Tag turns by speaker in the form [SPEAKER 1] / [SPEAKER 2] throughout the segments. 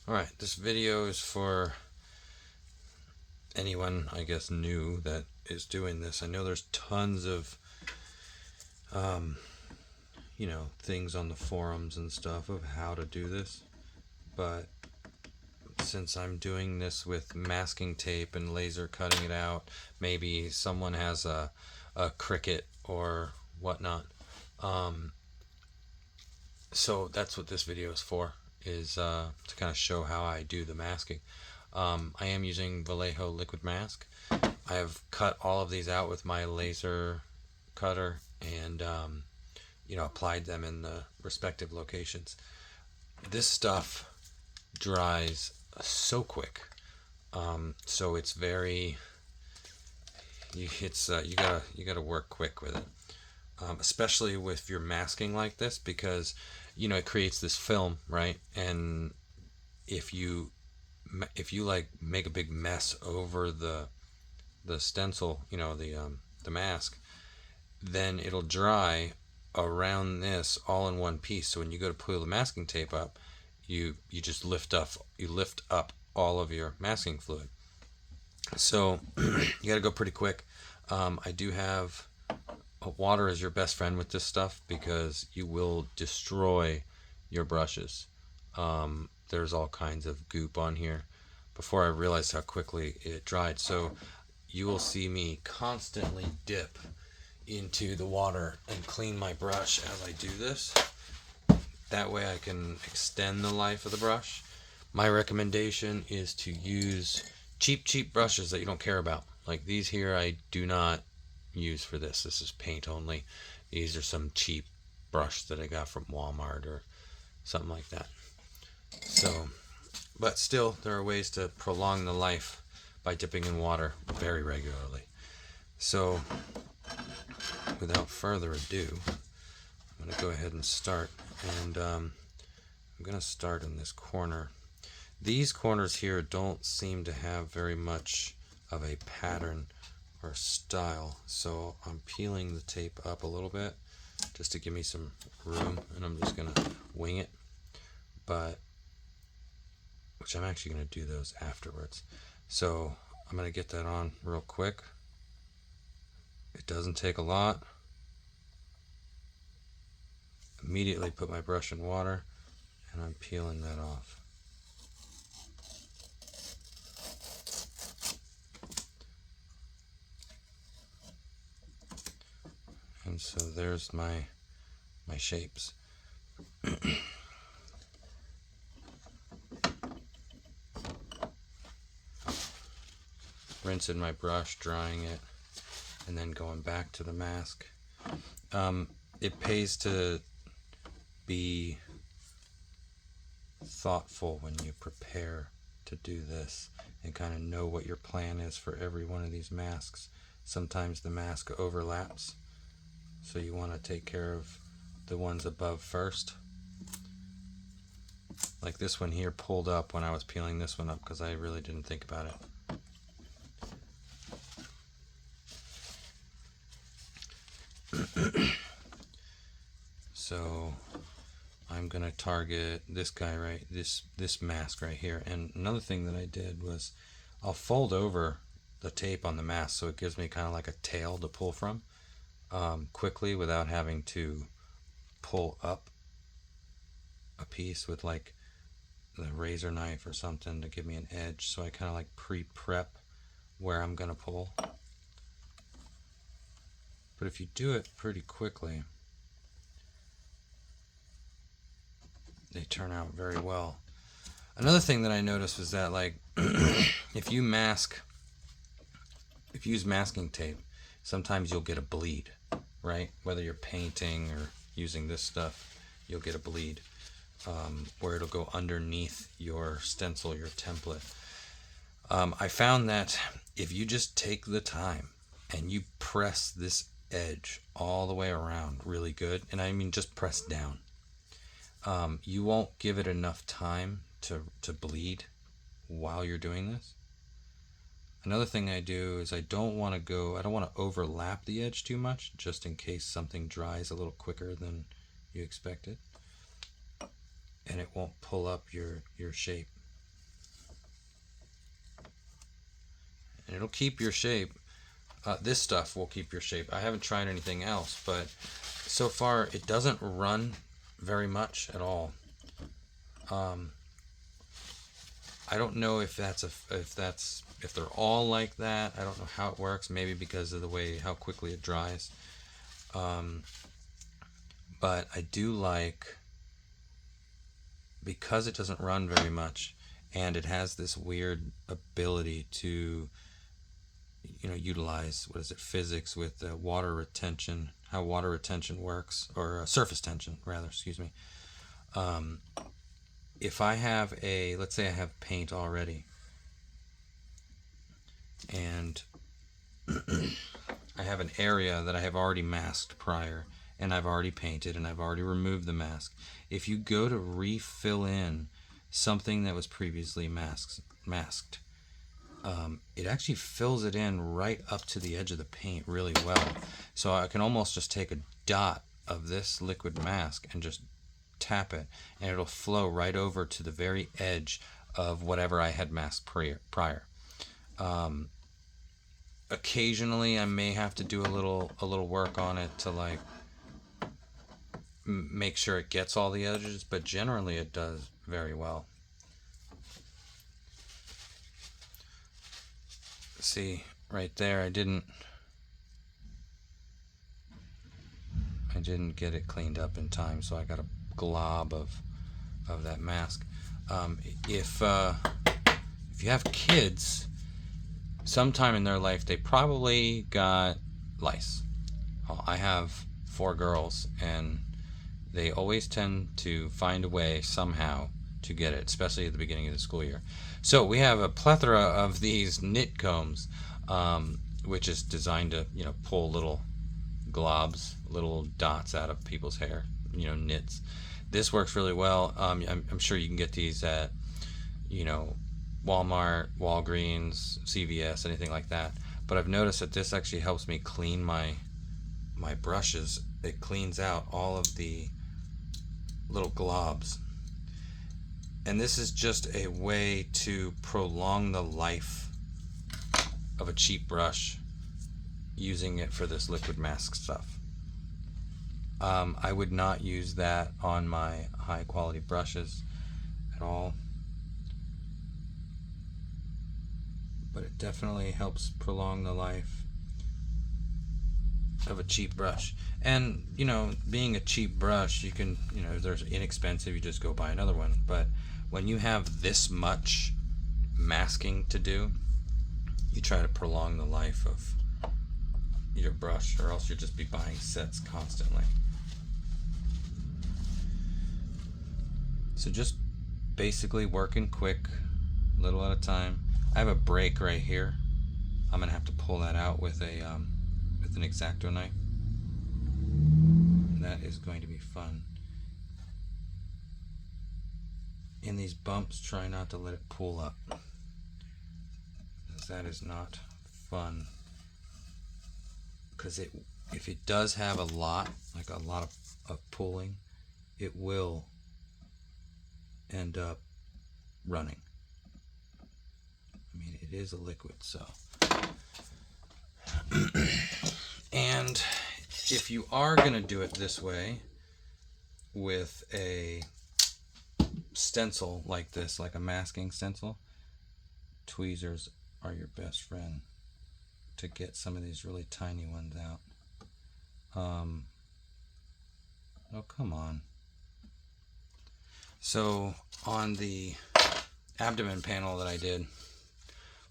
[SPEAKER 1] Alright, this video is for anyone, I guess, new that is doing this. I know there's tons of, um, things on the forums and stuff of how to do this, but since I'm doing this with masking tape and laser cutting it out, maybe someone has a Cricut or whatnot. Um, so that's what this video is for, is to kind of show how I do the masking. I am using Vallejo liquid mask. I have cut all of these out with my laser cutter and applied them in the respective locations. This stuff dries so quick, so it's very you gotta work quick with it, especially with your masking like this, because it creates this film, right? And if you like make a big mess over the stencil, the mask, then it'll dry around this all in one piece. So when you go to pull the masking tape up, you just lift up all of your masking fluid. So you got to go pretty quick. I do have water as your best friend with this stuff, because you will destroy your brushes. There's all kinds of goop on here before I realized how quickly it dried. So you will see me constantly dip into the water and clean my brush as I do this. That way I can extend the life of the brush. My recommendation is to use cheap brushes that you don't care about. Like these here, I do not use for this. This is paint only. These are some cheap brush that I got from Walmart or something like that. So, but still, there are ways to prolong the life by dipping in water very regularly. So, without further ado, I'm going to go ahead and start. And I'm going to start in this corner. These corners here don't seem to have very much of a pattern or style, so I'm peeling the tape up a little bit just to give me some room, and I'm just going to wing it, which I'm actually going to do those afterwards. So I'm going to get that on real quick. It doesn't take a lot. Immediately put my brush in water, and I'm peeling that off. And so there's my shapes. Rinsing my brush, drying it, and then going back to the mask. It pays to be thoughtful when you prepare to do this and kind of know what your plan is for every one of these masks. Sometimes the mask overlaps, so you want to take care of the ones above first. Like this one here pulled up when I was peeling this one up because I really didn't think about it. So I'm gonna target this guy, right, this mask right here. And another thing that I did was I'll fold over the tape on the mask so it gives me kind of like a tail to pull from quickly without having to pull up a piece with like the razor knife or something to give me an edge. So I kind of like pre-prep where I'm gonna pull. But if you do it pretty quickly, they turn out very well. Another thing that I noticed was that, like, if you use masking tape, sometimes you'll get a bleed, right? Whether you're painting or using this stuff, you'll get a bleed where it'll go underneath your stencil, your template. I found that if you just take the time and you press this edge all the way around really good, and I mean just press down, you won't give it enough time to bleed while you're doing this. Another thing I do is I don't want to overlap the edge too much, just in case something dries a little quicker than you expected, and it won't pull up your shape. and it'll keep your shape. This stuff will keep your shape. I haven't tried anything else, but so far it doesn't run very much at all. I don't know if they're all like that. I don't know how it works. Maybe because of the way how quickly it dries. But I do like, because it doesn't run very much, and it has this weird ability to, utilize, what is it, physics with water retention, how water retention works, or surface tension rather, excuse me. If I have let's say I have paint already, and I have an area that I have already masked prior, and I've already painted, and I've already removed the mask. If you go to refill in something that was previously masked, it actually fills it in right up to the edge of the paint really well. So I can almost just take a dot of this liquid mask and just tap it, and it'll flow right over to the very edge of whatever I had masked prior. Occasionally I may have to do a little work on it to like make sure it gets all the edges, but generally it does very well. See right there, I didn't get it cleaned up in time, so I got a glob of that mask. If you have kids, sometime in their life they probably got lice. I have 4 girls, and they always tend to find a way somehow to get it, especially at the beginning of the school year. So we have a plethora of these knit combs, which is designed to pull little globs, little dots out of people's hair, knits. This works really well. I'm sure you can get these at Walmart, Walgreens, CVS, anything like that. But I've noticed that this actually helps me clean my brushes. It cleans out all of the little globs. And this is just a way to prolong the life of a cheap brush, using it for this liquid mask stuff. I would not use that on my high quality brushes at all, but it definitely helps prolong the life of a cheap brush. And being a cheap brush, you can, there's inexpensive, you just go buy another one. But when you have this much masking to do, you try to prolong the life of your brush, or else you'll just be buying sets constantly. So just basically working quick, little at a time. I have a break right here. I'm gonna have to pull that out with an X-Acto knife. And that is going to be fun. In these bumps, try not to let it pull up, because that is not fun. Because if it does have a lot of pulling, it will end up running. I mean, it is a liquid, so. And if you are going to do it this way with a stencil like this, like a masking stencil, tweezers are your best friend to get some of these really tiny ones out. Oh, come on. So on the abdomen panel that I did,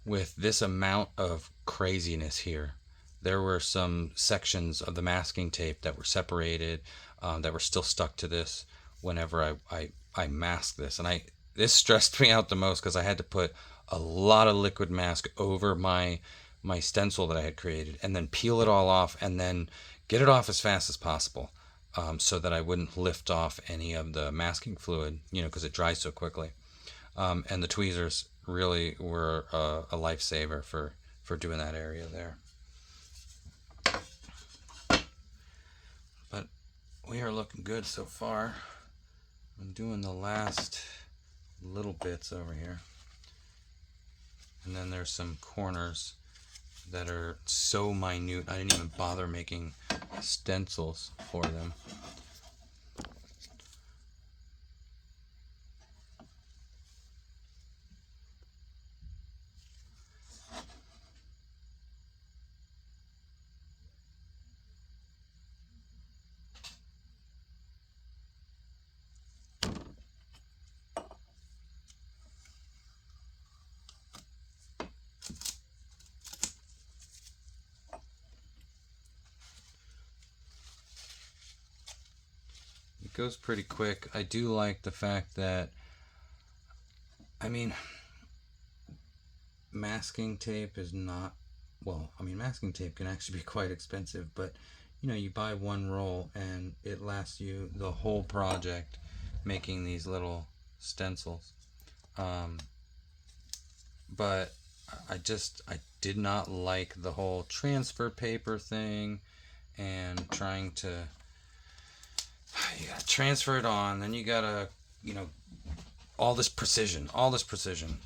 [SPEAKER 1] with this amount of craziness here, there were some sections of the masking tape that were separated, that were still stuck to this whenever I masked this. And this stressed me out the most, because I had to put a lot of liquid mask over my stencil that I had created, and then peel it all off, and then get it off as fast as possible, so that I wouldn't lift off any of the masking fluid, because it dries so quickly. And the tweezers really were a lifesaver for doing that area there. But we are looking good so far. I'm doing the last little bits over here, and then there's some corners that are so minute. I didn't even bother making stencils for them. It goes pretty quick. I do like the fact that, I mean, masking tape is not, well, I mean, masking tape can actually be quite expensive, but you know, you buy one roll and it lasts you the whole project making these little stencils. But I did not like the whole transfer paper thing and trying to, you gotta transfer it on, then you gotta, you know, all this precision,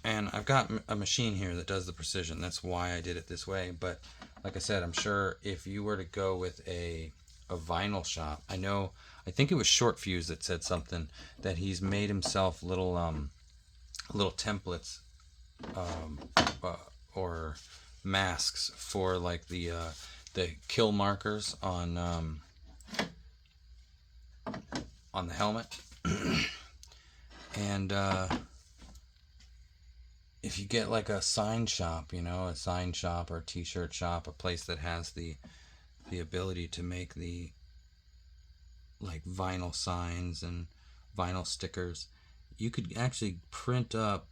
[SPEAKER 1] and I've got a machine here that does the precision. That's why I did it this way. But like I said, I'm sure if you were to go with a vinyl shop, I think it was Short Fuse that said something that he's made himself little templates, or masks for like the kill markers on the helmet. And if you get like a sign shop, you know, a sign shop or a t-shirt shop, a place that has the ability to make the like vinyl signs and vinyl stickers, you could actually print up,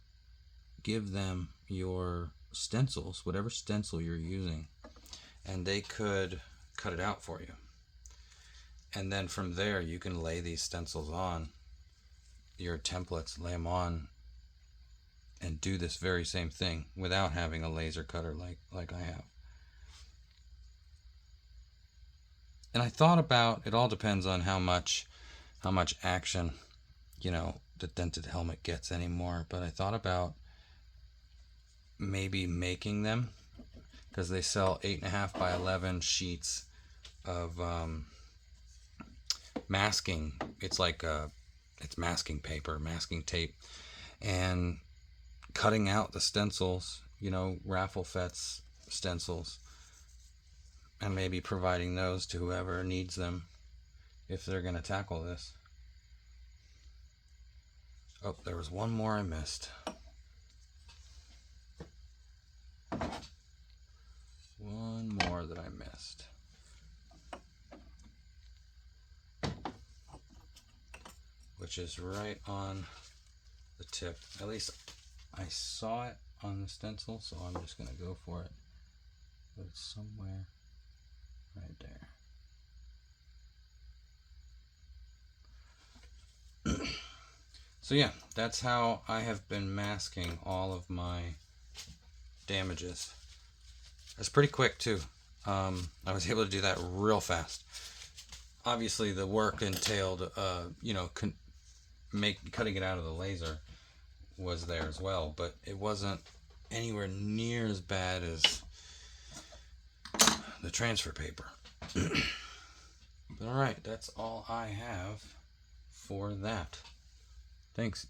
[SPEAKER 1] give them your stencils, whatever stencil you're using, and they could cut it out for you. And then from there, you can lay these stencils on your templates, lay them on, and do this very same thing without having a laser cutter like I have. And I thought about, it all depends on how much action, you know, the dented helmet gets anymore. But I thought about maybe making them, because they sell 8.5 by 11 sheets of masking. It's like it's masking paper, masking tape, and cutting out the stencils, you know, Raffle Fett's stencils, and maybe providing those to whoever needs them if they're going to tackle this. Oh, there was one more I missed. One more that I missed. Which is right on the tip. At least I saw it on the stencil, so I'm just going to go for it. But it's somewhere right there. So yeah, that's how I have been masking all of my damages. It's pretty quick too. I was able to do that real fast. Obviously, the work entailed, you know, cutting it out of the laser was there as well, but it wasn't anywhere near as bad as the transfer paper. But all right, that's all I have for that. Thanks.